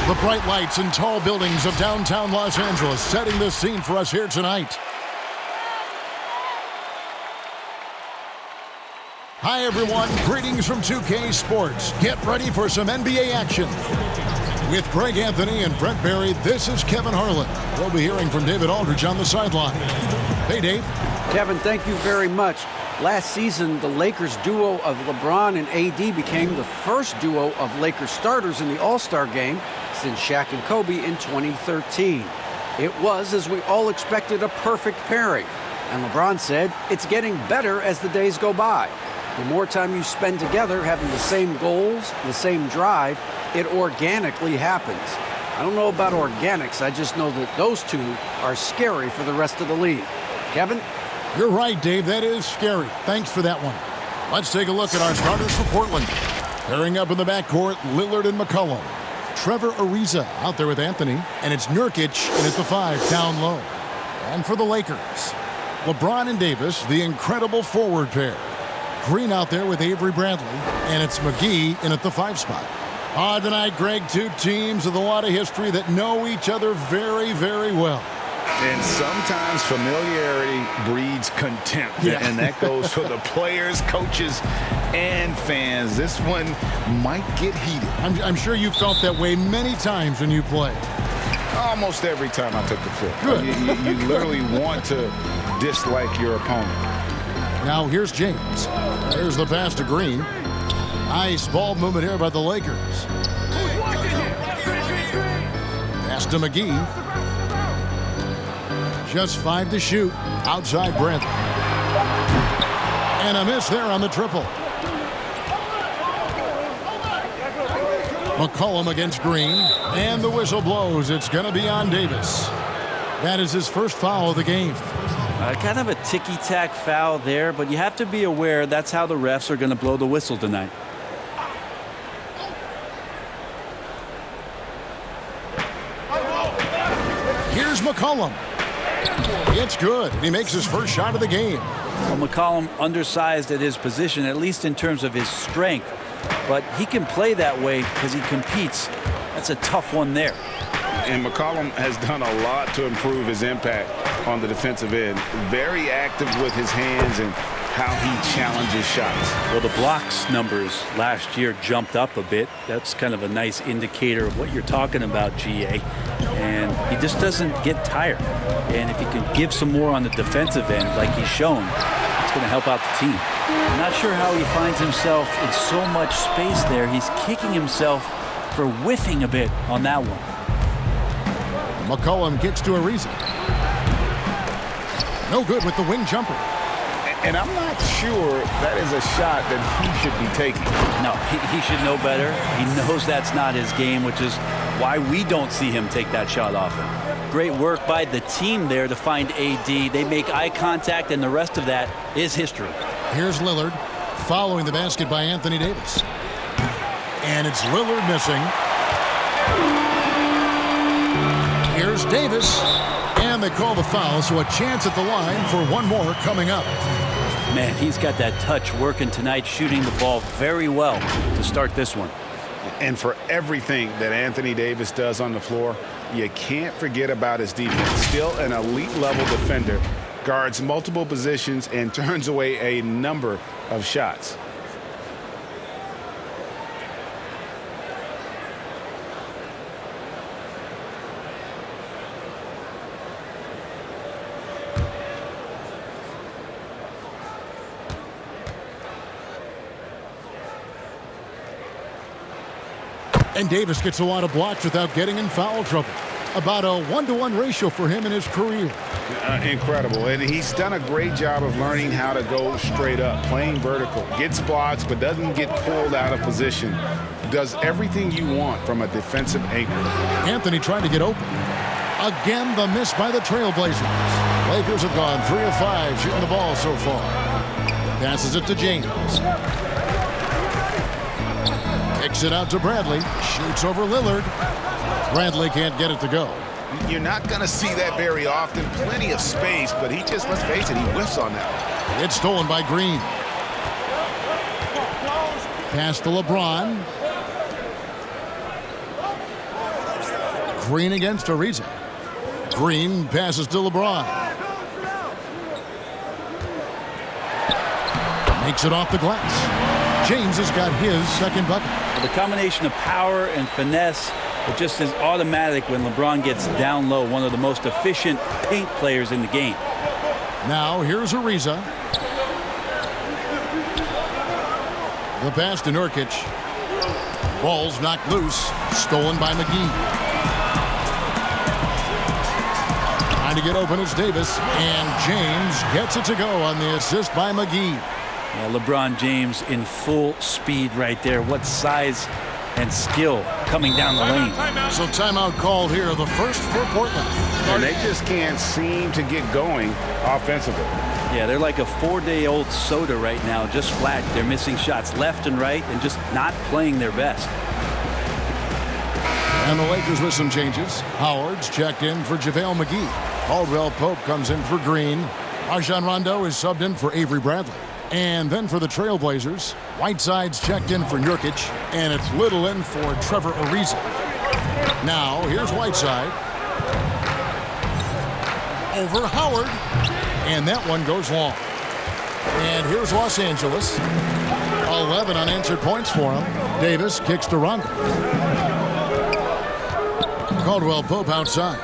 The bright lights and tall buildings of downtown Los Angeles setting the scene for us here tonight. Hi, everyone. Greetings from 2K Sports. Get ready for some NBA action. With Greg Anthony and Brent Barry, this is Kevin Harlan. We'll be hearing from David Aldridge on the sideline. Hey, Dave. Kevin, thank you very much. Last season, the Lakers duo of LeBron and AD became the first duo of Lakers starters in the All-Star game since Shaq and Kobe in 2013. It was, as we all expected, a perfect pairing. And LeBron said, it's getting better as the days go by. The more time you spend together having the same goals, the same drive, it organically happens. I don't know about organics, I just know that those two are scary for the rest of the league. Kevin? You're right, Dave. That is scary. Thanks for that one. Let's take a look at our starters for Portland. Pairing up in the backcourt, Lillard and McCollum. Trevor Ariza out there with Anthony, and it's Nurkic in at the 5 down low. And for the Lakers, LeBron and Davis, the incredible forward pair. Green out there with Avery Bradley, and it's McGee in at the 5 spot. Tonight, Greg, two teams with a lot of history that know each other very, very well. And sometimes familiarity breeds contempt. Yeah. And that goes for the players, coaches, and fans. This one might get heated. I'm sure you felt that way many times when you play. Almost every time I took the field. Good. You literally want to dislike your opponent. Now here's James. There's the pass to Green. Nice ball movement here by the Lakers. Pass to McGee. Just 5 to shoot. Outside Bradley. And a miss there on the triple. McCollum against Green. And the whistle blows. It's going to be on Davis. That is his first foul of the game. Kind of a ticky-tack foul there, but you have to be aware that's how the refs are going to blow the whistle tonight. Here's McCollum. It's good. He makes his first shot of the game. Well, McCollum undersized at his position, at least in terms of his strength. But he can play that way because he competes. That's a tough one there. And McCollum has done a lot to improve his impact on the defensive end. Very active with his hands and how he challenges shots. Well, the blocks numbers last year jumped up a bit. That's kind of a nice indicator of what you're talking about, GA. And he just doesn't get tired. And if he can give some more on the defensive end like he's shown, it's going to help out the team. I'm not sure how he finds himself in so much space there. He's kicking himself for whiffing a bit on that one. McCollum gets to Ariza. No good with the wing jumper. And I'm not sure that is a shot that he should be taking. No, he should know better. He knows that's not his game, which is why we don't see him take that shot often. Great work by the team there to find AD. They make eye contact, and the rest of that is history. Here's Lillard following the basket by Anthony Davis. And it's Lillard missing. Here's Davis. And they call the foul, so a chance at the line for one more coming up. Man, he's got that touch working tonight, shooting the ball very well to start this one. And for everything that Anthony Davis does on the floor, you can't forget about his defense. Still an elite level defender, guards multiple positions and turns away a number of shots. And Davis gets a lot of blocks without getting in foul trouble. About a 1-to-1 ratio for him in his career. Incredible. And he's done a great job of learning how to go straight up, playing vertical. Gets blocks, but doesn't get pulled out of position. Does everything you want from a defensive anchor. Anthony trying to get open. Again, the miss by the Trailblazers. Lakers have gone 3 of 5 shooting the ball so far. Passes it to James. Kicks it out to Bradley. Shoots over Lillard. Bradley can't get it to go. You're not going to see that very often. Plenty of space, but he just, let's face it, he whiffs on that. It's stolen by Green. Pass to LeBron. Green against Ariza. Green passes to LeBron. Makes it off the glass. James has got his second bucket. The combination of power and finesse, it just is automatic when LeBron gets down low. One of the most efficient paint players in the game. Now here's Ariza. The pass to Nurkic. Ball's knocked loose. Stolen by McGee. Trying to get open is Davis. And James gets it to go on the assist by McGee. LeBron James in full speed right there. What size and skill coming down the lane. So timeout called here, the first for Portland. And they just can't seem to get going offensively. Yeah, they're like a 4-day-old soda right now, just flat. They're missing shots left and right and just not playing their best. And the Lakers with some changes. Howard's checked in for JaVale McGee. Caldwell Pope comes in for Green. Rajon Rondo is subbed in for Avery Bradley. And then for the Trailblazers, Whiteside's checked in for Nurkic, and it's Little in for Trevor Ariza. Now, here's Whiteside. Over Howard. And that one goes long. And here's Los Angeles. 11 unanswered points for him. Davis kicks to Rondo. Caldwell Pope outside.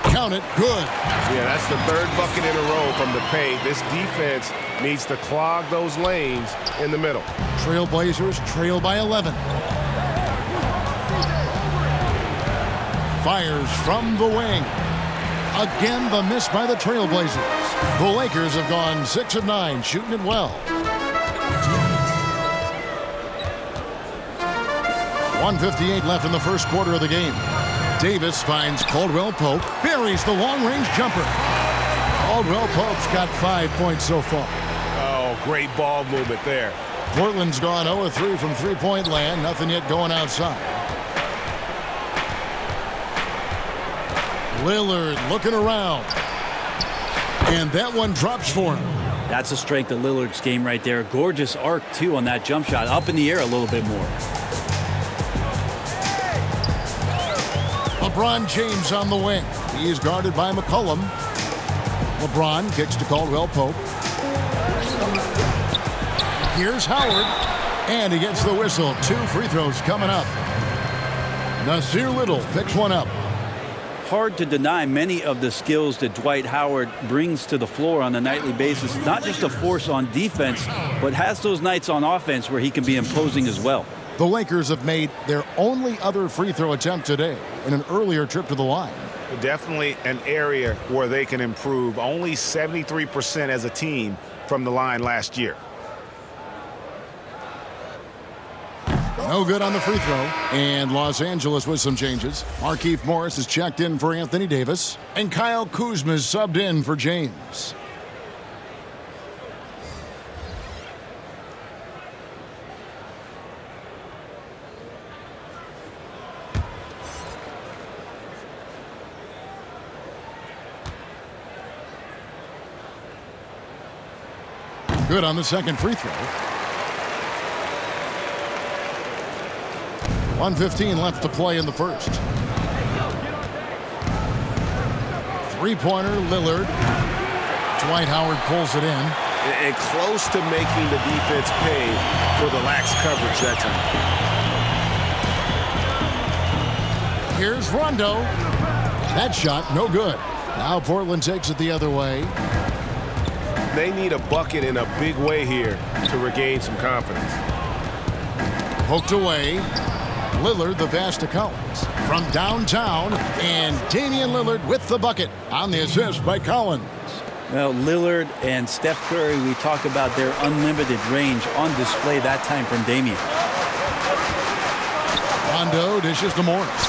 Count it. Good. Yeah, that's the third bucket in a row from the paint. This defense needs to clog those lanes in the middle. Trailblazers trail by 11. Fires from the wing. Again, the miss by the Trailblazers. The Lakers have gone 6 of 9, shooting it well. 1:58 left in the first quarter of the game. Davis finds Caldwell Pope, buries the long-range jumper. Caldwell Pope's got 5 points so far. Oh, great ball movement there. Portland's gone 0 of 3 from three-point land. Nothing yet going outside. Lillard looking around. And that one drops for him. That's the strength of Lillard's game right there. Gorgeous arc, too, on that jump shot. Up in the air a little bit more. LeBron James on the wing. He is guarded by McCollum. LeBron kicks to Caldwell Pope. Here's Howard. And he gets the whistle. 2 free throws coming up. Nasir Little picks one up. Hard to deny many of the skills that Dwight Howard brings to the floor on a nightly basis. Not just a force on defense, but has those nights on offense where he can be imposing as well. The Lakers have made their only other free throw attempt today in an earlier trip to the line. Definitely an area where they can improve. Only 73% as a team from the line last year. No good on the free throw. And Los Angeles with some changes. Markieff Morris is checked in for Anthony Davis. And Kyle Kuzma is subbed in for James. Good on the second free throw. 1:15 left to play in the first. Three-pointer, Lillard. Dwight Howard pulls it in. And close to making the defense pay for the lax coverage that time. Here's Rondo. That shot, no good. Now Portland takes it the other way. They need a bucket in a big way here to regain some confidence. Poked away. Lillard the pass to Collins. From downtown, and Damian Lillard with the bucket on the assist by Collins. Well, Lillard and Steph Curry, we talk about their unlimited range on display that time from Damian. Rondo dishes to Morris.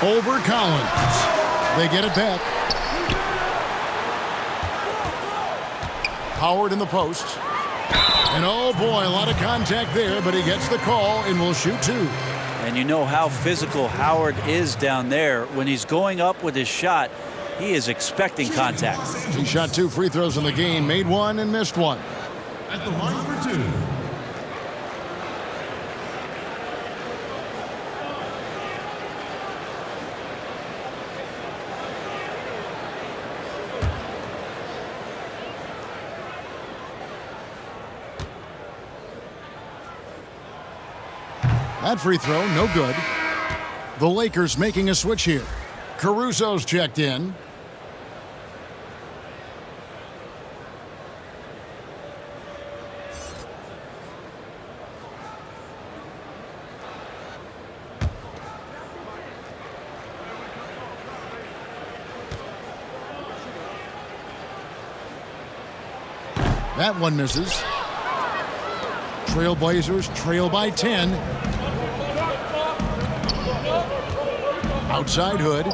Over Collins. They get it back. Howard in the post. And oh boy, a lot of contact there, but he gets the call and will shoot 2. And you know how physical Howard is down there. When he's going up with his shot, he is expecting contact. He shot 2 free throws in the game, made 1 and missed 1. at the line for two. That free throw, no good. The Lakers making a switch here. Caruso's checked in. That one misses. Trailblazers trail by 10. Outside Hood.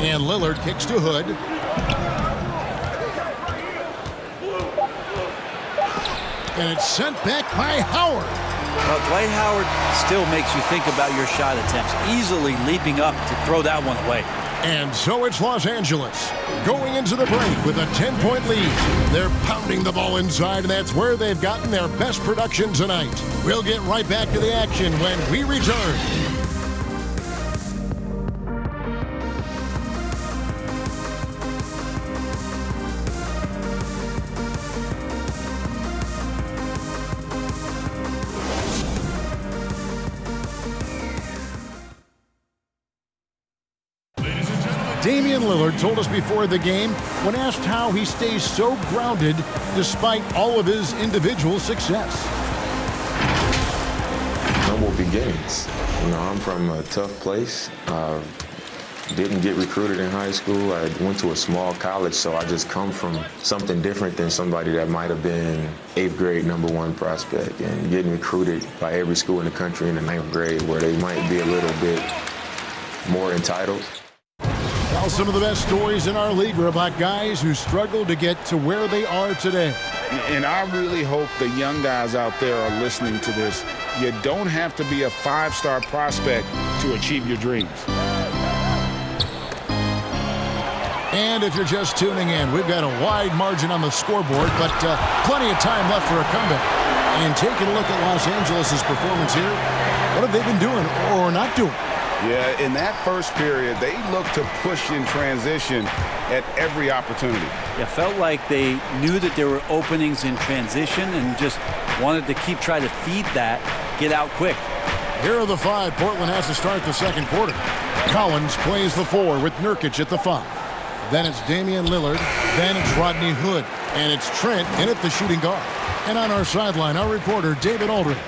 And Lillard kicks to Hood. And it's sent back by Howard. Well, Dwight Howard still makes you think about your shot attempts, easily leaping up to throw that one away. And so it's Los Angeles going into the break with a 10-point lead. They're pounding the ball inside, and that's where they've gotten their best production tonight. We'll get right back to the action when we return. Damian Lillard told us before the game when asked how he stays so grounded despite all of his individual success. Humble beginnings. You know, I'm from a tough place. Didn't get recruited in high school. I went to a small college, so I just come from something different than somebody that might have been 8th grade #1 prospect and getting recruited by every school in the country in the 9th grade where they might be a little bit more entitled. Well, some of the best stories in our league are about guys who struggled to get to where they are today. And I really hope the young guys out there are listening to this. You don't have to be a 5-star prospect to achieve your dreams. And if you're just tuning in, we've got a wide margin on the scoreboard, but plenty of time left for a comeback. And taking a look at Los Angeles' performance here, what have they been doing or not doing? Yeah, in that first period, they looked to push in transition at every opportunity. It felt like they knew that there were openings in transition and just wanted to keep trying to feed that, get out quick. Here are the 5 Portland has to start the second quarter. Collins plays the 4 with Nurkic at the 5. Then it's Damian Lillard. Then it's Rodney Hood. And it's Trent in at the shooting guard. And on our sideline, our reporter, David Aldridge.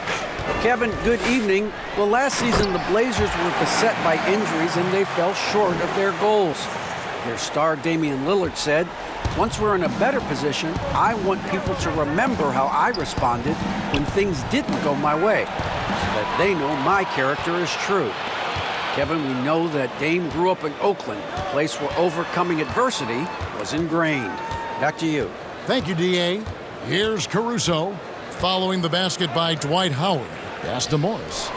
Kevin, good evening. Well, last season, the Blazers were beset by injuries, and they fell short of their goals. Their star, Damian Lillard, said, "Once we're in a better position, I want people to remember how I responded when things didn't go my way, so that they know my character is true." Kevin, we know that Dame grew up in Oakland, a place where overcoming adversity was ingrained. Back to you. Thank you, D.A. Here's Caruso. Following the basket by Dwight Howard. Pass to Morris.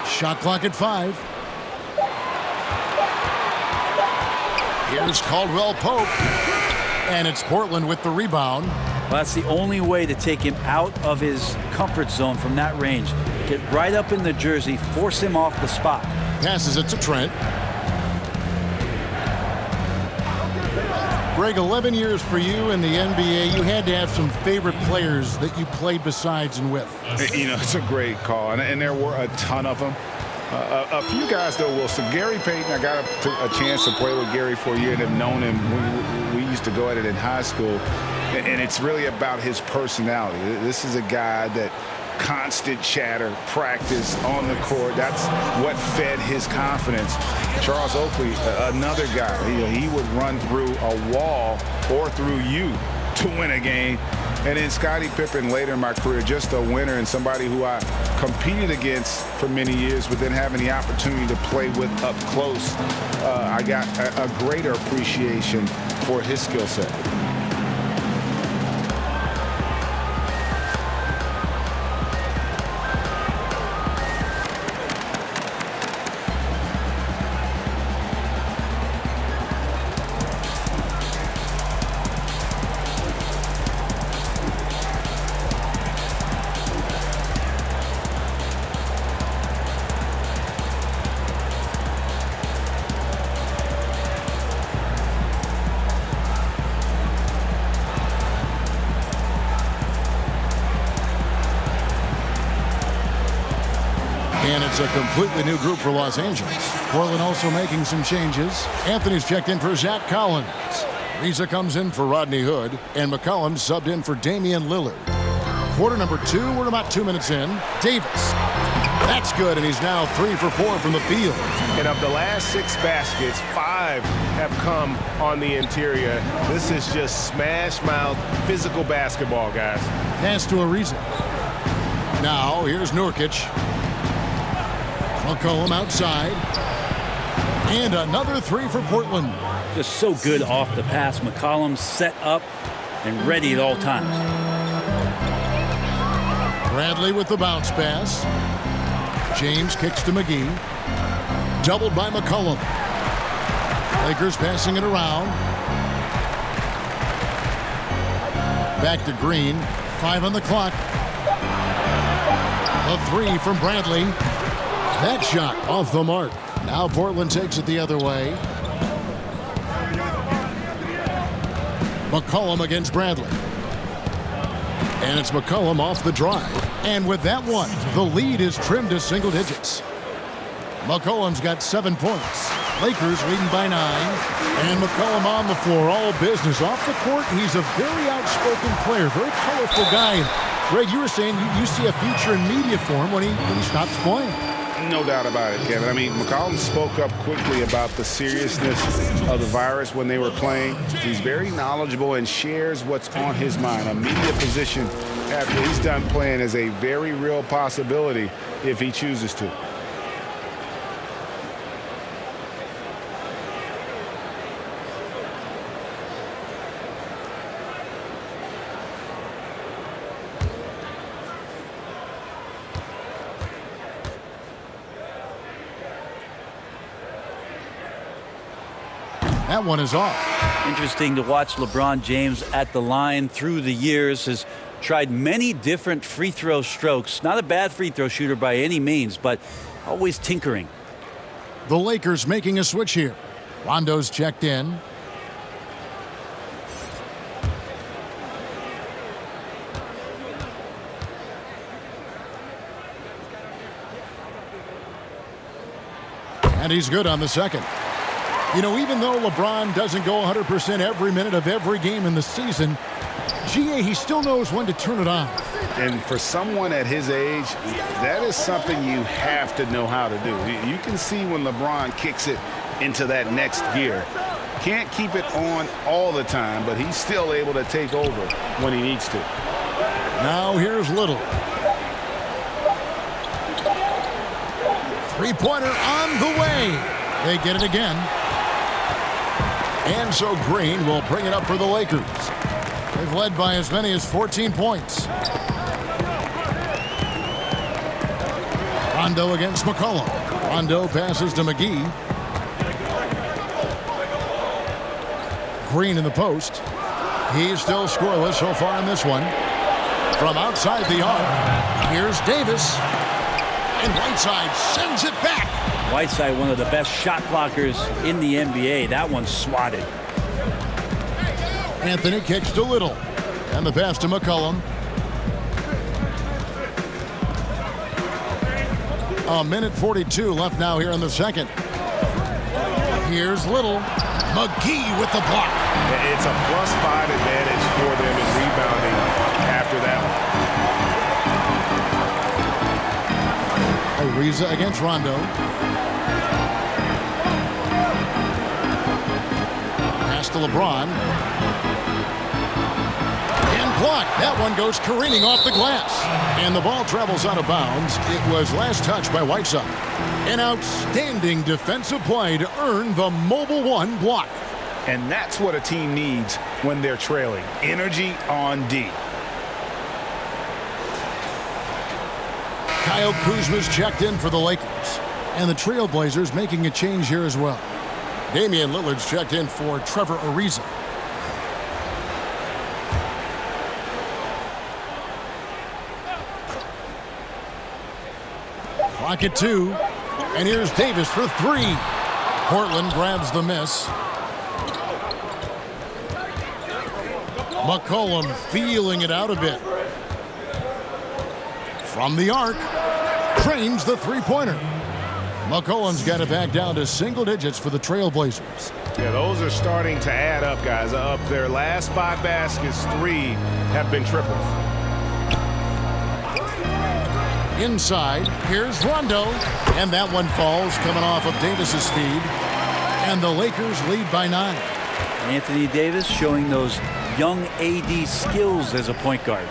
Shot clock at 5. Here's Caldwell Pope. And it's Portland with the rebound. Well, that's the only way to take him out of his comfort zone from that range. Get right up in the jersey, force him off the spot. Passes it to Trent. Greg, 11 years for you in the NBA. You had to have some favorite players that you played besides and with. You know, it's a great call, and there were a ton of them. A few guys, though, Wilson. Gary Payton, I got a chance to play with Gary for a year and have known him. We used to go at it in high school, and it's really about his personality. This is a guy that constant chatter, practice on the court. That's what fed his confidence. Charles Oakley, another guy, he would run through a wall or through you to win a game. And then Scottie Pippen later in my career, just a winner and somebody who I competed against for many years, but then having the opportunity to play with up close, I got a greater appreciation for his skill set. And it's a completely new group for Los Angeles. Portland also making some changes. Anthony's checked in for Zach Collins. Ariza comes in for Rodney Hood. And McCollum subbed in for Damian Lillard. Quarter number 2, we're about 2 minutes in. Davis. That's good, and he's now 3 for 4 from the field. And of the last 6 baskets, 5 have come on the interior. This is just smash-mouth physical basketball, guys. Pass to Ariza. Now, here's Nurkic. McCollum outside. And another 3 for Portland. Just so good off the pass. McCollum set up and ready at all times. Bradley with the bounce pass. James kicks to McGee. Doubled by McCollum. Lakers passing it around. Back to Green. 5 on the clock. A 3 from Bradley. That shot off the mark. Now Portland takes it the other way. McCollum against Bradley. And it's McCollum off the drive. And with that one, the lead is trimmed to single digits. McCollum's got 7 points. Lakers leading by 9. And McCollum on the floor, all business. Off the court, he's a very outspoken player, very colorful guy. And Greg, you were saying you see a future in media for him when he stops playing. No doubt about it, Kevin. I mean, McCollum spoke up quickly about the seriousness of the virus when they were playing. He's very knowledgeable and shares what's on his mind. A media position after he's done playing is a very real possibility if he chooses to. That one is off. Interesting to watch LeBron James at the line through the years. Has tried many different free throw strokes. Not a bad free throw shooter by any means, but always tinkering. The Lakers making a switch here. Rondo's checked in. And he's good on the second. You know, even though LeBron doesn't go 100% every minute of every game in the season, GA, he still knows when to turn it on. And for someone at his age, that is something you have to know how to do. You can see when LeBron kicks it into that next gear. Can't keep it on all the time, but he's still able to take over when he needs to. Now here's Little. Three-pointer on the way. They get it again. And so Green will bring it up for the Lakers. They've led by as many as 14 points. Rondo against McCollum. Rondo passes to McGee. Green in the post. He's still scoreless so far in this one. From outside the arc, here's Davis. And Whiteside sends it back. Whiteside, one of the best shot blockers in the NBA. That one's swatted. Anthony kicks to Little. And the pass to McCollum. A minute 42 left now here in the second. Here's Little. McGee with the block. It's a +5 advantage for them in rebounding after that one. Ariza against Rondo. Pass to LeBron. And blocked. That one goes careening off the glass. And the ball travels out of bounds. It was last touched by Whiteside. An outstanding defensive play to earn the Mobile One block. And that's what a team needs when they're trailing. Energy on D. Kyle Kuzma's checked in for the Lakers. And the Trailblazers making a change here as well. Damian Lillard's checked in for Trevor Ariza. Clock at 2. And here's Davis for 3. Portland grabs the miss. McCollum feeling it out a bit. From the arc. Trains the three-pointer. McCollum's got it back down to single digits for the Trailblazers. Yeah, those are starting to add up, guys. Up their last 5 baskets, 3 have been triples. Inside, here's Rondo. And that one falls coming off of Davis's feed. And the Lakers lead by 9. Anthony Davis showing those young AD skills as a point guard.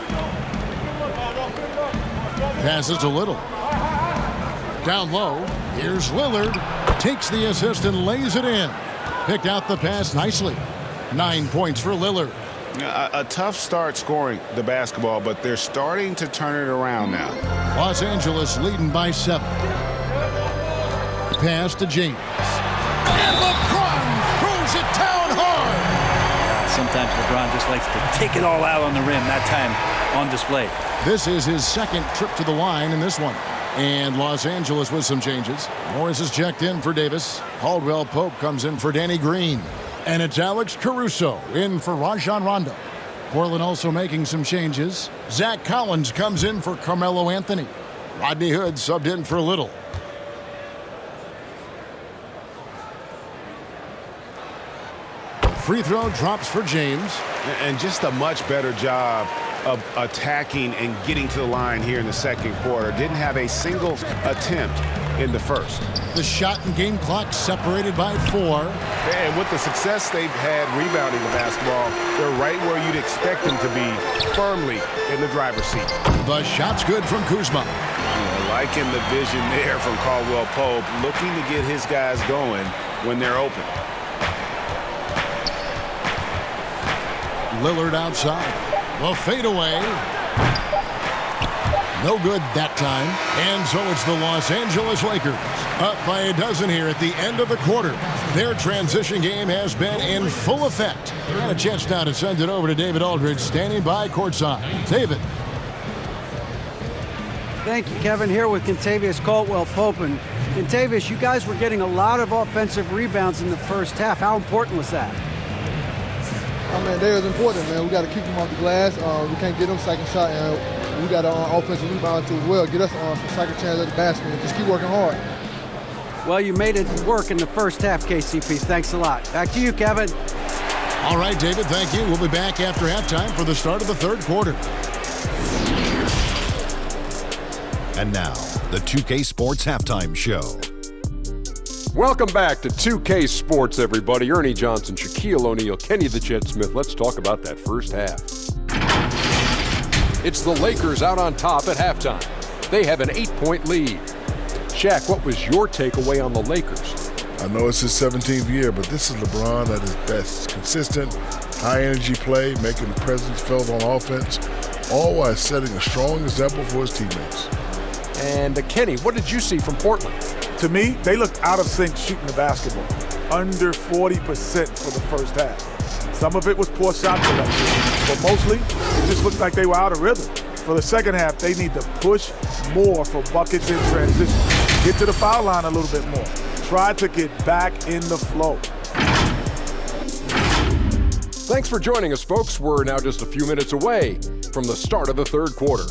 Passes a little. Down low, here's Lillard. Takes the assist and lays it in. Picked out the pass nicely. 9 points for Lillard. A tough start scoring the basketball, but they're starting to turn it around now. Los Angeles leading by 7. Pass to James. And LeBron throws it down hard. Sometimes LeBron just likes to take it all out on the rim, that time on display. This is his second trip to the line in this one. And Los Angeles with some changes. Morris is checked in for Davis. Caldwell Pope comes in for Danny Green. And it's Alex Caruso in for Rajon Rondo. Portland also making some changes. Zach Collins comes in for Carmelo Anthony. Rodney Hood subbed in for Little. Free throw drops for James. And just a much better job of attacking and getting to the line here in the second quarter. Didn't have a single attempt in the first. The shot and game clock separated by 4. And with the success they've had rebounding the basketball, they're right where you'd expect them to be, firmly in the driver's seat. The shot's good from Kuzma. Liking the vision there from Caldwell Pope, looking to get his guys going when they're open. Lillard outside. The fadeaway. No good that time. And so it's the Los Angeles Lakers up by a dozen here at the end of the quarter. Their transition game has been in full effect. Got a chance now to send it over to David Aldridge, standing by courtside. David. Thank you, Kevin. Here with Kentavious Caldwell-Pope. And Kentavious, you guys were getting a lot of offensive rebounds in the first half. How important was that? I mean, they was important, man. We got to keep them off the glass. We can't get them second shot, and we got to offensive rebound too as well. Get us some second chance at the basket and just keep working hard. Well, you made it work in the first half, KCP. Thanks a lot. Back to you, Kevin. All right, David, thank you. We'll be back after halftime for the start of the third quarter. And now, the 2K Sports Halftime Show. Welcome back to 2K Sports, everybody. Ernie Johnson, Shaquille O'Neal, Kenny the Jet Smith. Let's talk about that first half. It's the Lakers out on top at halftime. They have an 8-point lead. Shaq, what was your takeaway on the Lakers? I know it's his 17th year, but this is LeBron at his best. Consistent, high-energy play, making the presence felt on offense, all while setting a strong example for his teammates. And Kenny, what did you see from Portland? To me, they looked out of sync shooting the basketball. Under 40% for the first half. Some of it was poor shot selection, but mostly it just looked like they were out of rhythm. For the second half, they need to push more for buckets in transition. Get to the foul line a little bit more. Try to get back in the flow. Thanks for joining us, folks. We're now just a few minutes away from the start of the third quarter.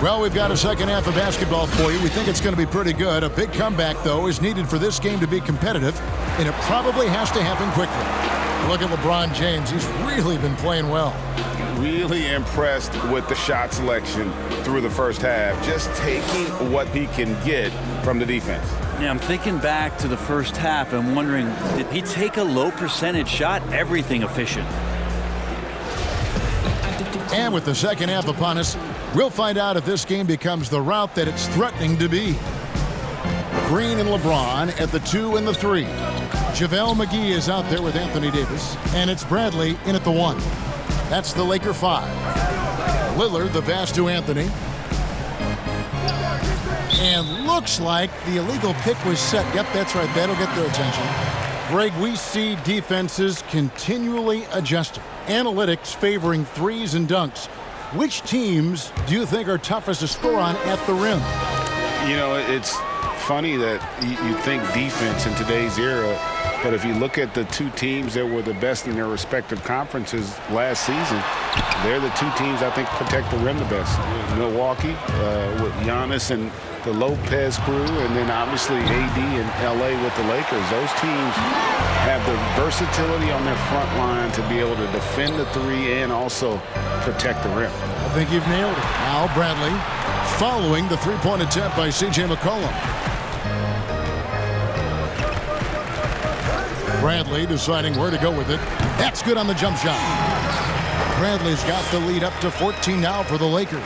Well, we've got a second half of basketball for you. We think it's going to be pretty good. A big comeback, though, is needed for this game to be competitive, and it probably has to happen quickly. Look at LeBron James. He's really been playing well. Really impressed with the shot selection through the first half, just taking what he can get from the defense. Yeah, I'm thinking back to the first half and wondering, did he take a low percentage shot? Everything efficient. And with the second half upon us, we'll find out if this game becomes the route that it's threatening to be. Green and LeBron at the 2 and the 3. JaVale McGee is out there with Anthony Davis, and it's Bradley in at the 1. That's the Laker 5. Lillard, the pass to Anthony. And looks like the illegal pick was set. Yep, that's right. That'll get their attention. Greg, we see defenses continually adjusting. Analytics favoring threes and dunks. Which teams do you think are toughest to score on at the rim? You know, it's funny that you think defense in today's era, but if you look at the two teams that were the best in their respective conferences last season, they're the two teams I think protect the rim the best. Milwaukee with Giannis and the Lopez crew, and then obviously AD and LA with the Lakers. Those teams have the versatility on their front line to be able to defend the three and also protect the rim. I think you've nailed it. Now Bradley following the three-point attempt by C.J. McCollum. Bradley deciding where to go with it. That's good on the jump shot. Bradley's got the lead up to 14 now for the Lakers.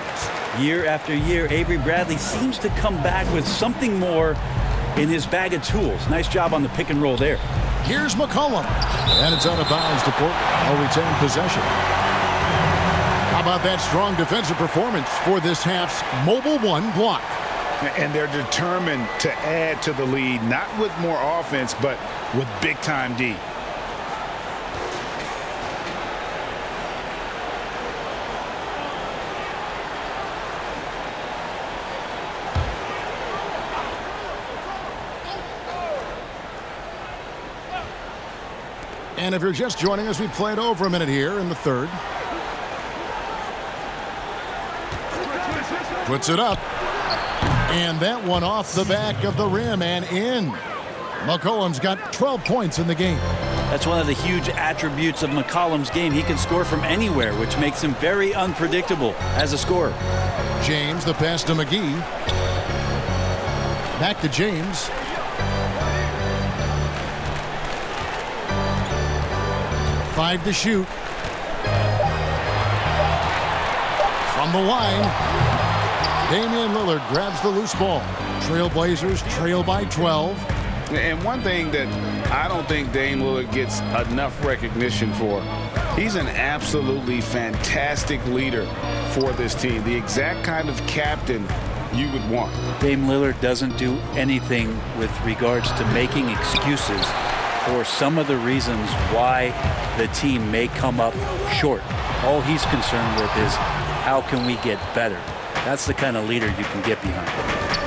Year after year, Avery Bradley seems to come back with something more in his bag of tools. Nice job on the pick and roll there. Here's McCollum. And it's out of bounds to Portland. I'll retain possession. How about that strong defensive performance for this half's Mobile One block? And they're determined to add to the lead, not with more offense, but with big-time D. And if you're just joining us, we played over a minute here in the third. Puts it up. And that one off the back of the rim and in. McCollum's got 12 points in the game. That's one of the huge attributes of McCollum's game. He can score from anywhere, which makes him very unpredictable as a scorer. James, the pass to McGee. Back to James. Five to shoot. From the line, Damian Lillard grabs the loose ball. Trailblazers trail by 12. And one thing that I don't think Dame Lillard gets enough recognition for, he's an absolutely fantastic leader for this team. The exact kind of captain you would want. Dame Lillard doesn't do anything with regards to making excuses for some of the reasons why the team may come up short. All he's concerned with is how can we get better. That's the kind of leader you can get behind.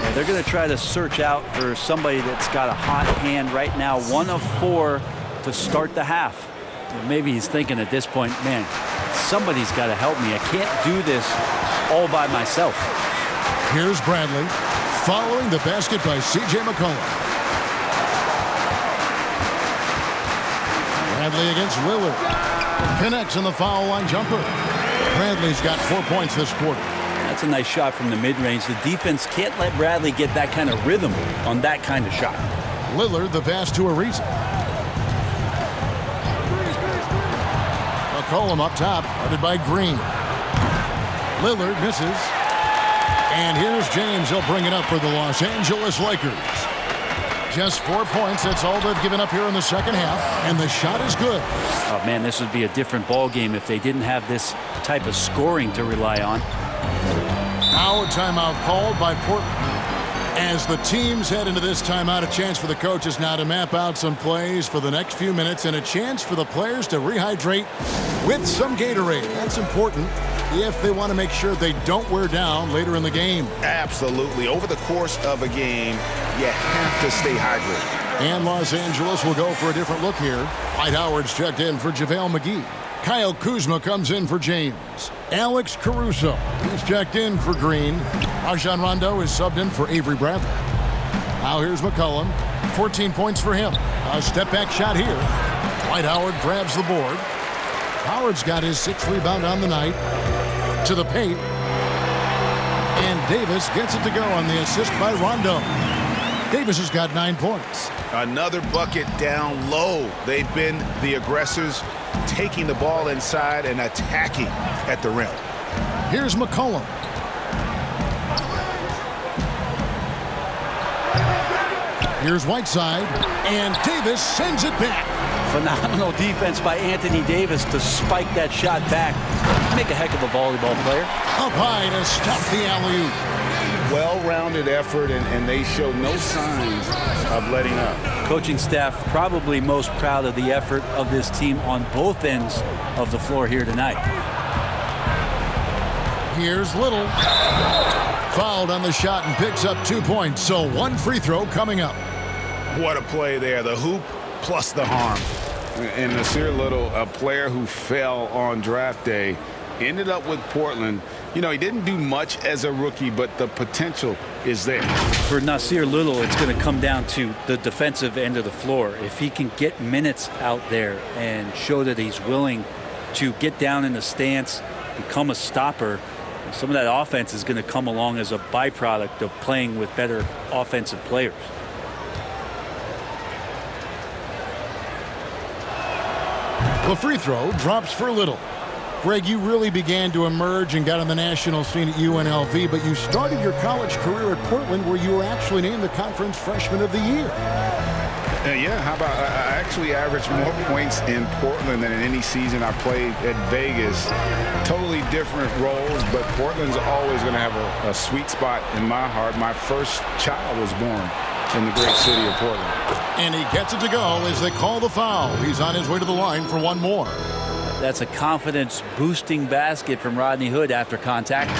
And they're going to try to search out for somebody that's got a hot hand right now. 1 of 4 to start the half. And maybe he's thinking at this point, man, somebody's got to help me. I can't do this all by myself. Here's Bradley following the basket by C.J. McCollum. Bradley against Lillard. Connects on the foul line jumper. Bradley's got 4 points this quarter. That's a nice shot from the mid-range. The defense can't let Bradley get that kind of rhythm on that kind of shot. Lillard, the pass to Ariza. McCollum up top, guarded by Green. Lillard misses. And here's James. He'll bring it up for the Los Angeles Lakers. Just 4 points. That's all they've given up here in the second half. And the shot is good. Oh, man, this would be a different ball game if they didn't have this type of scoring to rely on. Now a timeout called by Portland. As the teams head into this timeout, a chance for the coaches now to map out some plays for the next few minutes and a chance for the players to rehydrate with some Gatorade. That's important if they want to make sure they don't wear down later in the game. Absolutely. Over the course of a game, you have to stay hydrated. And Los Angeles will go for a different look here. Dwight Howard's checked in for JaVale McGee. Kyle Kuzma comes in for James. Alex Caruso, he's checked in for Green. Rajon Rondo is subbed in for Avery Bradley. Now here's McCollum. 14 points for him. A step-back shot here. Dwight Howard grabs the board. Howard's got his 6th rebound on the night. To the paint. And Davis gets it to go on the assist by Rondo. Davis has got 9 points. Another bucket down low. They've been the aggressors, taking the ball inside and attacking at the rim. Here's McCollum. Here's Whiteside, and Davis sends it back. Phenomenal defense by Anthony Davis to spike that shot back. Make a heck of a volleyball player. Up high to stop the alley-oop. Well-rounded effort, and they show no signs of letting up. Coaching staff probably most proud of the effort of this team on both ends of the floor here tonight. Here's Little. Fouled on the shot and picks up 2 points. So 1 free throw coming up. What a play there. The hoop plus the harm. And Nasir Little, a player who fell on draft day, ended up with Portland. You know, he didn't do much as a rookie, but the potential is there. For Nasir Little, it's going to come down to the defensive end of the floor. If he can get minutes out there and show that he's willing to get down in the stance, become a stopper, some of that offense is going to come along as a byproduct of playing with better offensive players. The free throw drops for Little. Greg, you really began to emerge and got on the national scene at UNLV, but you started your college career at Portland, where you were actually named the Conference Freshman of the Year. Yeah, how about I actually averaged more points in Portland than in any season I played at Vegas. Totally different roles, but Portland's always going to have a sweet spot in my heart. My first child was born in the great city of Portland. And he gets it to go as they call the foul. He's on his way to the line for one more. That's a confidence-boosting basket from Rodney Hood after contact.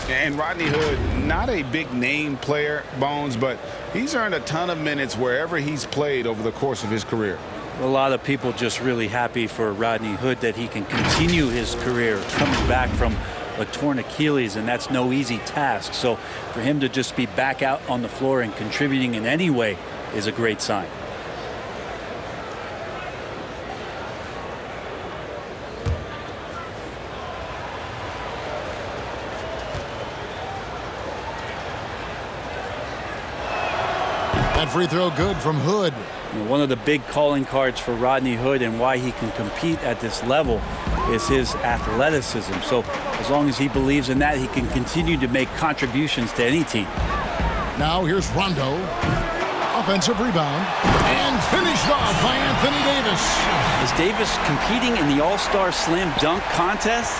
And Rodney Hood, not a big name player, Bones, but he's earned a ton of minutes wherever he's played over the course of his career. A lot of people just really happy for Rodney Hood that he can continue his career coming back from a torn Achilles, and that's no easy task. So for him to just be back out on the floor and contributing in any way is a great sign. That free throw good from Hood. One of the big calling cards for Rodney Hood and why he can compete at this level is his athleticism. So as long as he believes in that, he can continue to make contributions to any team. Now here's Rondo. Offensive rebound. And finished off by Anthony Davis. Is Davis competing in the All-Star Slam Dunk contest?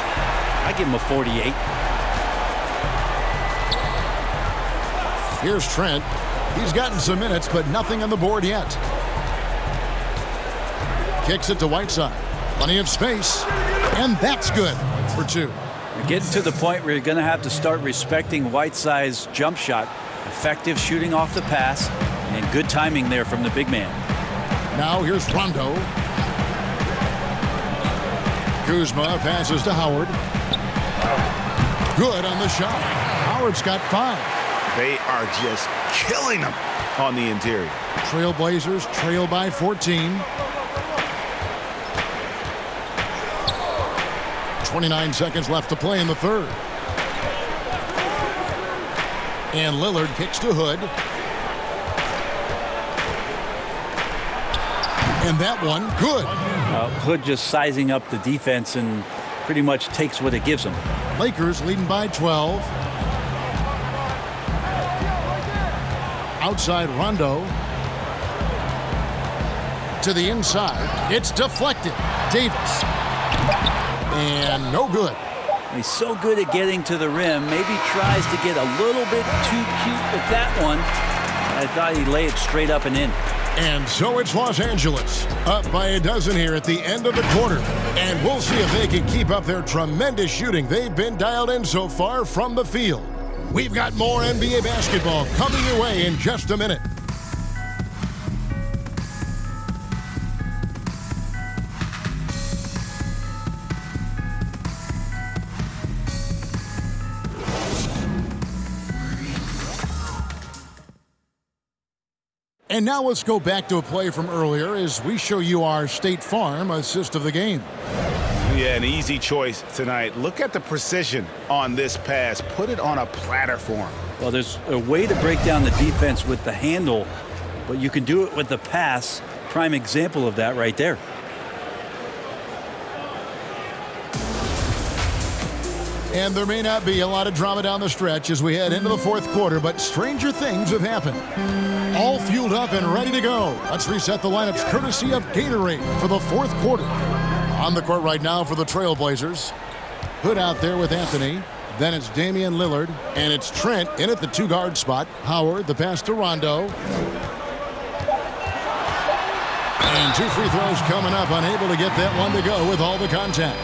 I give him a 48. Here's Trent. He's gotten some minutes, but nothing on the board yet. Kicks it to Whiteside. Plenty of space. And that's good for 2. We're getting to the point where you're going to have to start respecting Whiteside's jump shot. Effective shooting off the pass and good timing there from the big man. Now here's Rondo. Kuzma passes to Howard. Good on the shot. Howard's got 5. They are just killing them on the interior. Trailblazers trail by 14. 29 seconds left to play in the third. And Lillard kicks to Hood. And that one, good. Hood just sizing up the defense and pretty much takes what it gives him. Lakers leading by 12. Outside Rondo. To the inside. It's deflected. Davis. And no good. He's so good at getting to the rim. Maybe tries to get a little bit too cute with that one. I thought he'd lay it straight up and in. And so it's Los Angeles, up by a dozen here at the end of the quarter. And we'll see if they can keep up their tremendous shooting they've been dialed in so far from the field. We've got more NBA basketball coming your way in just a minute. And now let's go back to a play from earlier as we show you our State Farm assist of the game. Yeah, an easy choice tonight. Look at the precision on this pass. Put it on a platter for him. Well, there's a way to break down the defense with the handle, but you can do it with the pass. Prime example of that right there. And there may not be a lot of drama down the stretch as we head into the fourth quarter, but stranger things have happened. All fueled up and ready to go. Let's reset the lineups courtesy of Gatorade for the fourth quarter. On the court right now for the Trailblazers. Hood out there with Anthony. Then it's Damian Lillard. And it's Trent in at the 2-guard spot. Howard, the pass to Rondo. And 2 free throws coming up. Unable to get that one to go with all the contact.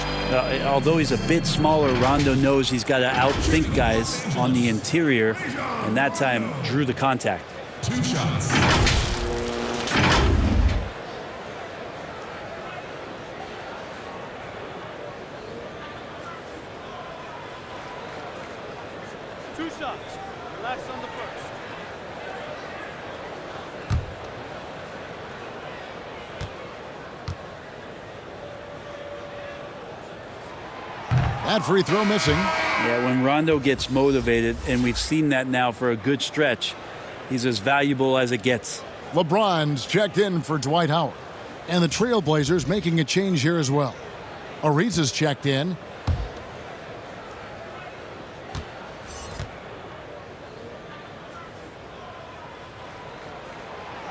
Although he's a bit smaller, Rondo knows he's got to outthink guys on the interior, and that time drew the contact. 2 shots. Two shots. Relax on the first. That free throw missing. Yeah, when Rondo gets motivated, and we've seen that now for a good stretch, he's as valuable as it gets. LeBron's checked in for Dwight Howard. And the Trailblazers making a change here as well. Ariza's checked in.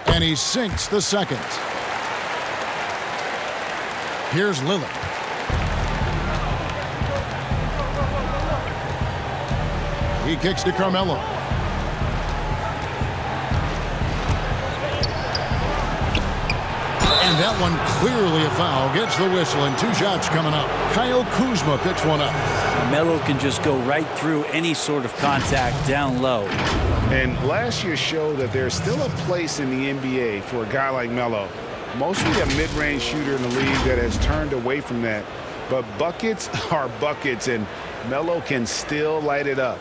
And he sinks the second. Here's Lillard. He kicks to Carmelo. And that one clearly a foul. Gets the whistle and 2 shots coming up. Kyle Kuzma picks one up. Melo can just go right through any sort of contact down low. And last year showed that there's still a place in the NBA for a guy like Melo. Mostly a mid-range shooter in the league that has turned away from that. But buckets are buckets, and Melo can still light it up.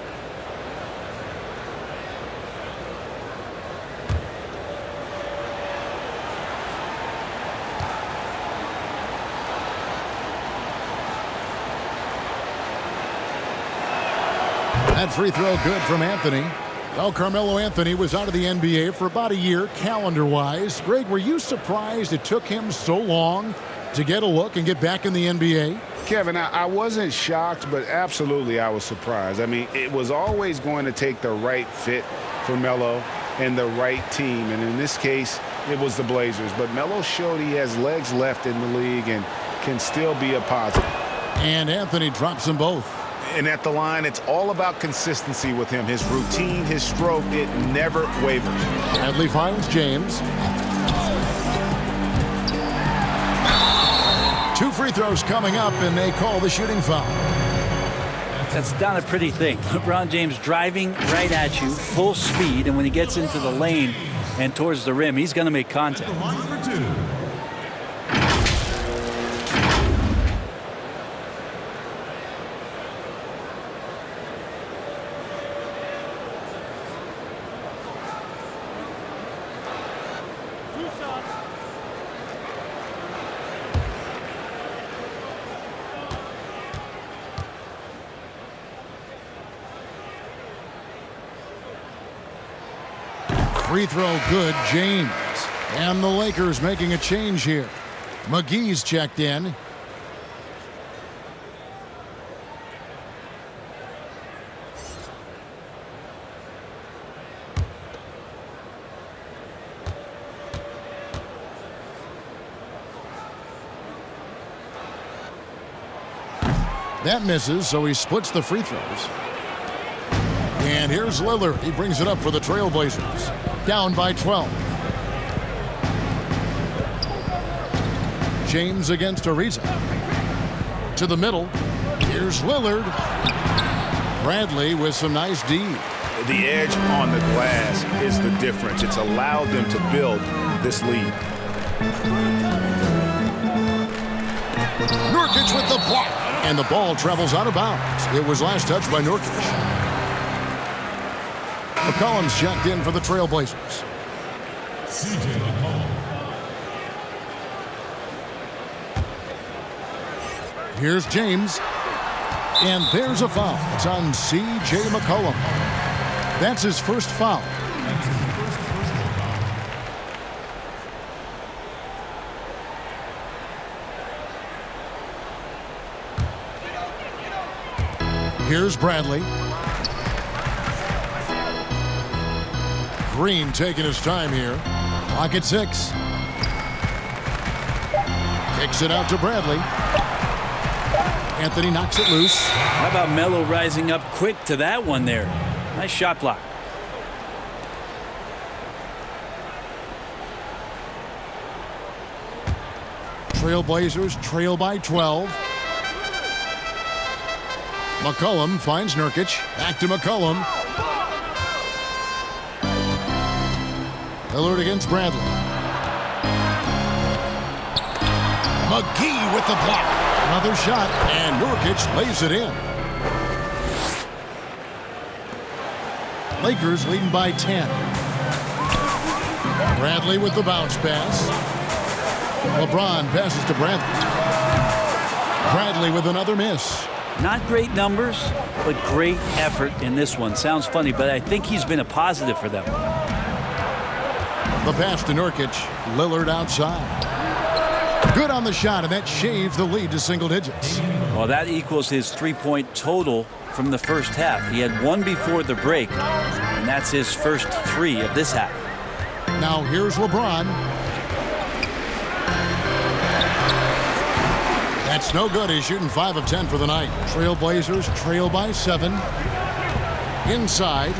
That free throw good from Anthony. Well, Carmelo Anthony was out of the NBA for about a year, calendar-wise. Greg, were you surprised it took him so long to get a look and get back in the NBA? Kevin, I wasn't shocked, but absolutely I was surprised. I mean, it was always going to take the right fit for Melo and the right team. And in this case, it was the Blazers. But Melo showed he has legs left in the league and can still be a positive. And Anthony drops them both. And at the line, it's all about consistency with him. His routine, his stroke, it never wavers. Bradley finds James. 2 free throws coming up, and they call the shooting foul. That's not a pretty thing. LeBron James driving right at you, full speed, and when he gets into the lane and towards the rim, he's going to make contact. Free throw good, James. And the Lakers making a change here. McGee's checked in. That misses, so he splits the free throws. And here's Lillard. He brings it up for the Trailblazers. Down by 12. James against Ariza. To the middle. Here's Lillard. Bradley with some nice D. The edge on the glass is the difference. It's allowed them to build this lead. Nurkic with the block. And the ball travels out of bounds. It was last touched by Nurkic. McCollum's checked in for the Trailblazers. Here's James. And there's a foul. It's on C.J. McCollum. That's his first foul. Here's Bradley. Green taking his time here. Clock at 6. Kicks it out to Bradley. Anthony knocks it loose. How about Melo rising up quick to that one there? Nice shot block. Trailblazers trail by 12. McCollum finds Nurkic. Back to McCollum. Lillard against Bradley. McGee with the block. Another shot, and Nurkic lays it in. Lakers leading by 10. Bradley with the bounce pass. LeBron passes to Bradley. Bradley with another miss. Not great numbers, but great effort in this one. Sounds funny, but I think he's been a positive for them. The pass to Nurkic. Lillard outside. Good on the shot, and that shaves the lead to single digits. Well, that equals his three-point total from the first half. He had one before the break, and that's his first three of this half. Now here's LeBron. That's no good. He's shooting 5 of 10 for the night. Trailblazers trail by 7. Inside.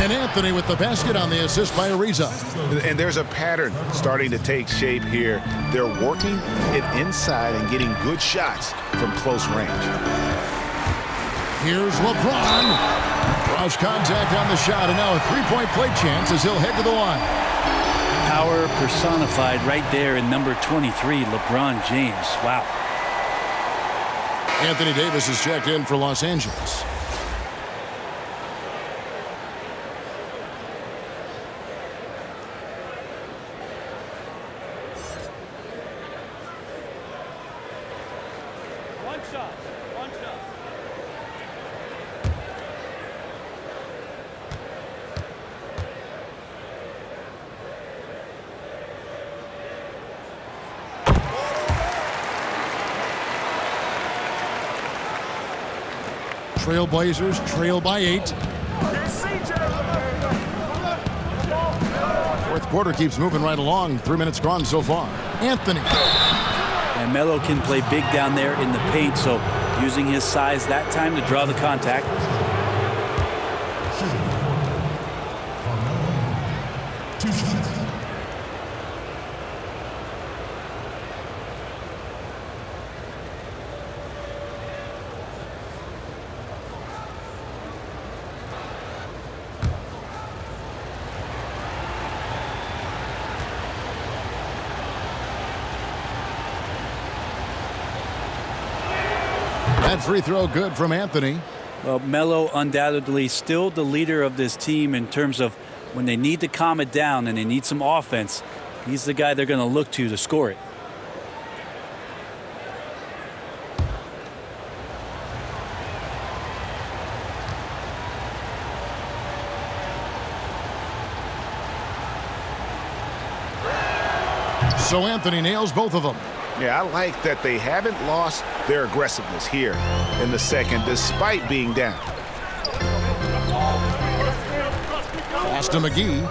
And Anthony with the basket on the assist by Ariza. And there's a pattern starting to take shape here. They're working it inside and getting good shots from close range. Here's LeBron. Draws contact on the shot, and now a three-point play chance as he'll head to the line. Power personified right there in number 23, LeBron James. Wow. Anthony Davis is checked in for Los Angeles. One shot. Trailblazers trail by 8. Fourth quarter keeps moving right along. 3 minutes gone so far. Anthony. And Melo can play big down there in the paint, so using his size that time to draw the contact. That free throw good from Anthony. Well, Melo undoubtedly still the leader of this team in terms of when they need to calm it down and they need some offense. He's the guy they're going to look to score it. So Anthony nails both of them. Yeah, I like that they haven't lost their aggressiveness here in the second, despite being down. Pass to McGee.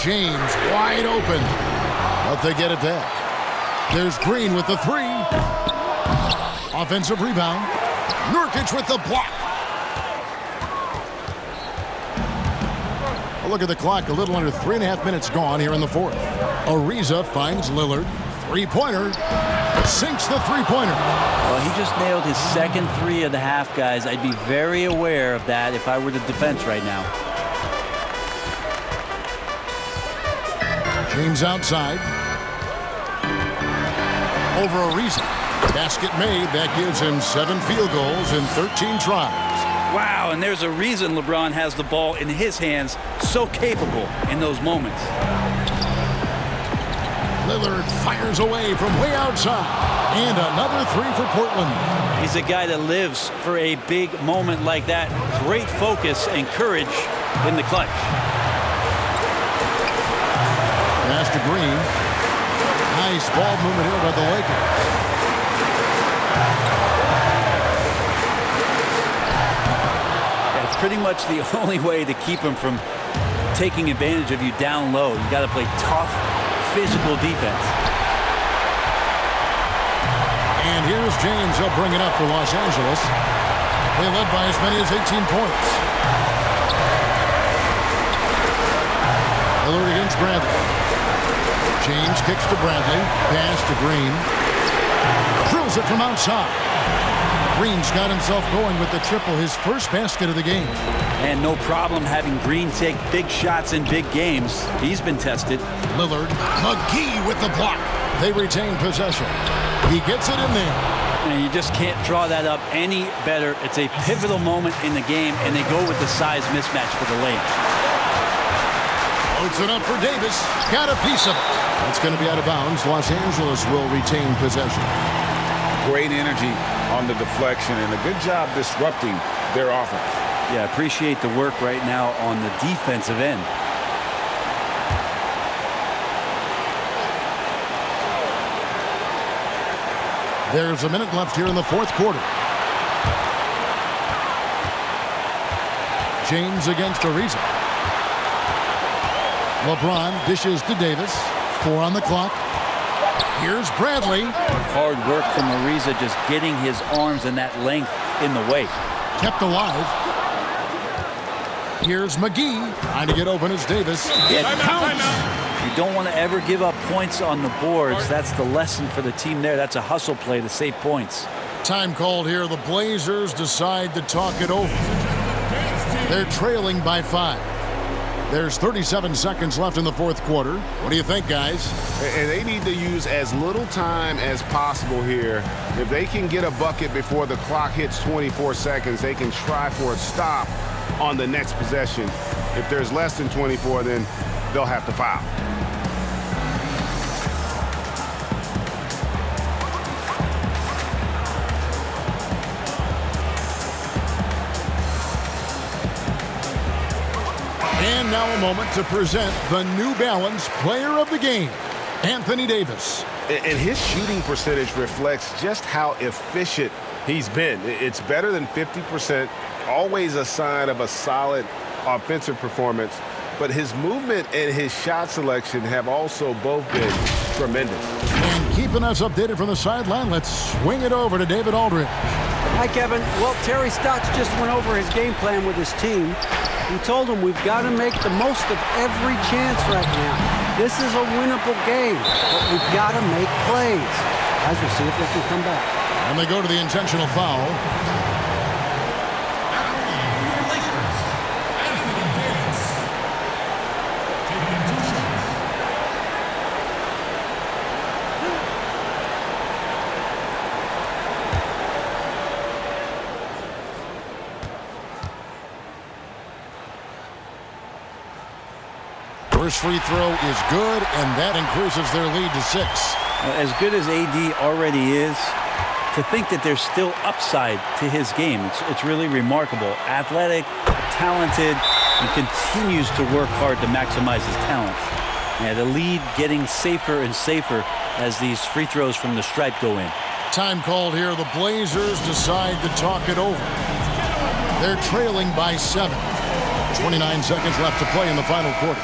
James wide open. But they get it back. There's Green with the 3. Offensive rebound. Nurkic with the block. A look at the clock. A little under 3.5 minutes gone here in the fourth. Ariza finds Lillard. Three-pointer. Sinks the three-pointer. Well, he just nailed his second 3 of the half, guys. I'd be very aware of that if I were the defense right now. James outside. Over Ariza. Basket made. That gives him 7 field goals in 13 tries. Wow, and there's a reason LeBron has the ball in his hands. So capable in those moments. Lillard fires away from way outside. And another 3 for Portland. He's a guy that lives for a big moment like that. Great focus and courage in the clutch. Pass to Green. Nice ball movement here by the Lakers. That's pretty much the only way to keep him from taking advantage of you down low. You got to play tough, physical defense. And here's James. He'll bring it up for Los Angeles. They led by as many as 18 points. Lillard against Bradley. James kicks to Bradley. Pass to Green. Drills it from outside. Green's got himself going with the triple, his first basket of the game. And no problem having Green take big shots in big games. He's been tested. Lillard, McGee with the block. They retain possession. He gets it in there. And you just can't draw that up any better. It's a pivotal moment in the game, and they go with the size mismatch for the lane. Loads it up for Davis. Got a piece of it. That's going to be out of bounds. Los Angeles will retain possession. Great energy on the deflection and a good job disrupting their offense. Yeah, appreciate the work right now on the defensive end. There's a minute left here in the fourth quarter. James against Ariza. LeBron dishes to Davis. 4 on the clock. Here's Bradley. Hard work from Ariza, just getting his arms and that length in the way. Kept alive. Here's McGee. Trying to get open as Davis. It counts. You don't want to ever give up points on the boards. That's the lesson for the team there. That's a hustle play to save points. Time called here. The Blazers decide to talk it over. They're trailing by 5. There's 37 seconds left in the fourth quarter. What do you think, guys? And they need to use as little time as possible here. If they can get a bucket before the clock hits 24 seconds, they can try for a stop on the next possession. If there's less than 24, then they'll have to foul. And now a moment to present the New Balance Player of the Game, Anthony Davis. And his shooting percentage reflects just how efficient he's been. It's better than 50%, always a sign of a solid offensive performance. But his movement and his shot selection have also both been tremendous. And keeping us updated from the sideline, let's swing it over to David Aldridge. Hi, Kevin. Well, Terry Stotts just went over his game plan with his team. He told them we've got to make the most of every chance right now. This is a winnable game, but we've got to make plays. As we'll see if they can come back. And they go to the intentional foul. First free throw is good, and that increases their lead to 6. As good as AD already is, to think that there's still upside to his game, it's really remarkable. Athletic, talented, and continues to work hard to maximize his talents. Yeah, the lead getting safer and safer as these free throws from the stripe go in. Time called here. The Blazers decide to talk it over. They're trailing by 7. 29 seconds left to play in the final quarter.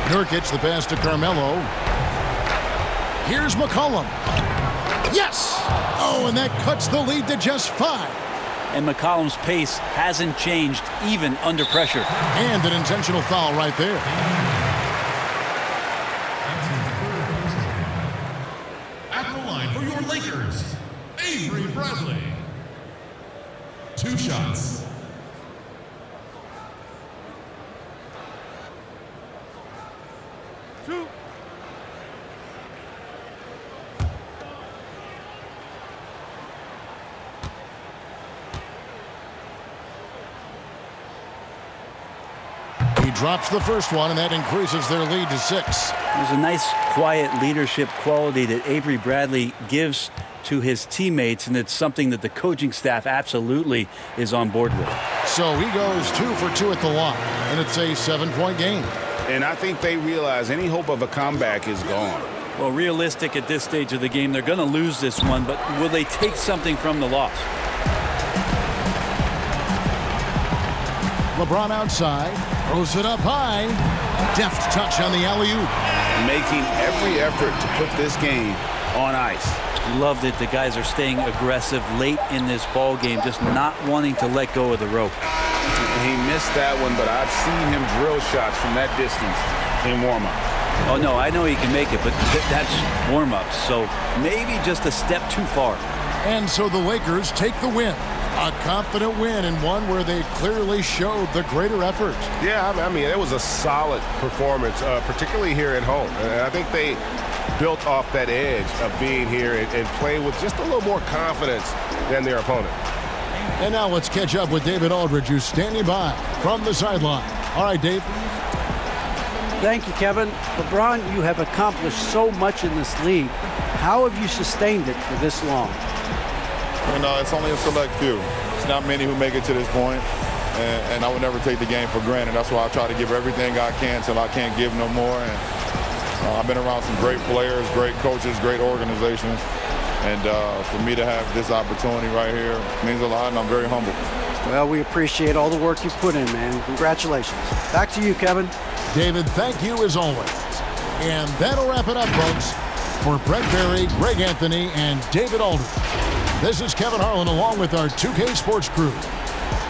Nurkic, the pass to Carmelo. Here's McCollum. Yes! Oh, and that cuts the lead to just 5. And McCollum's pace hasn't changed even under pressure. And an intentional foul right there. At the line for your Lakers, Avery Bradley. 2 shots. He drops the first one, and that increases their lead to 6. There's a nice, quiet leadership quality that Avery Bradley gives to his teammates, and it's something that the coaching staff absolutely is on board with. So he goes 2 for 2 at the line, and it's a 7-point game. And I think they realize any hope of a comeback is gone. Well, realistic at this stage of the game, they're going to lose this one, but will they take something from the loss? LeBron outside, throws it up high. Deft touch on the alley-oop. Making every effort to put this game on ice. Love that the guys are staying aggressive late in this ball game, just not wanting to let go of the rope. and he missed that one, but I've seen him drill shots from that distance in warm-up. Oh, no, I know he can make it, but that's warm-up, so maybe just a step too far. And so the Lakers take the win. A confident win, and one where they clearly showed the greater effort. Yeah, I mean, it was a solid performance, particularly here at home. And I think they built off that edge of being here and playing with just a little more confidence than their opponent. And now let's catch up with David Aldridge, who's standing by from the sideline. All right, Dave. Thank you, Kevin. LeBron, you have accomplished so much in this league. How have you sustained it for this long? You know, it's only a select few. It's not many who make it to this point, and I would never take the game for granted. That's why I try to give everything I can till I can't give no more. And I've been around some great players, great coaches, great organizations, and for me to have this opportunity right here means a lot, and I'm very humbled. Well, we appreciate all the work you've put in, man. Congratulations. Back to you, Kevin. David, thank you as always. And that'll wrap it up, folks. For Brett Berry, Greg Anthony, and David Aldridge, this is Kevin Harlan along with our 2K Sports crew.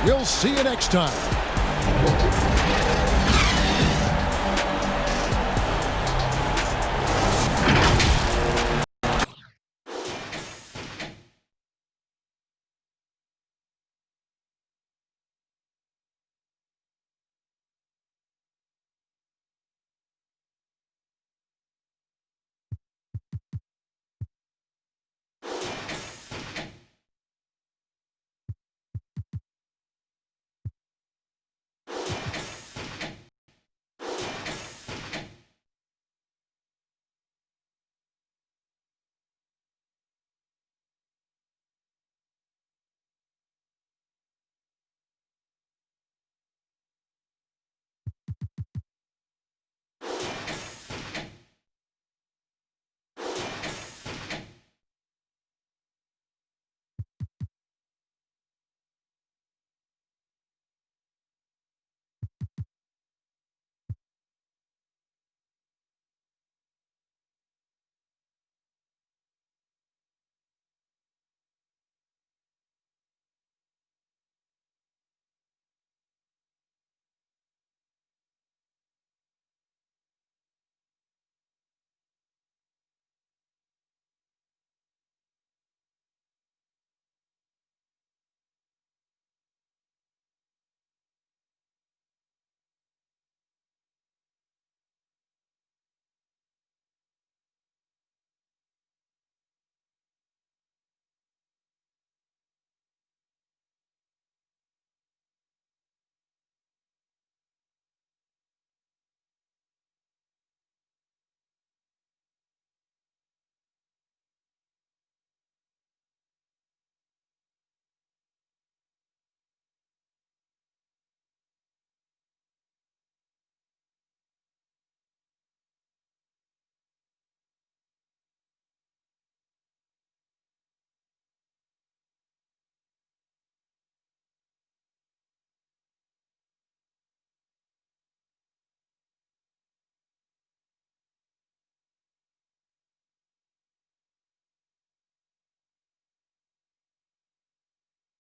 We'll see you next time.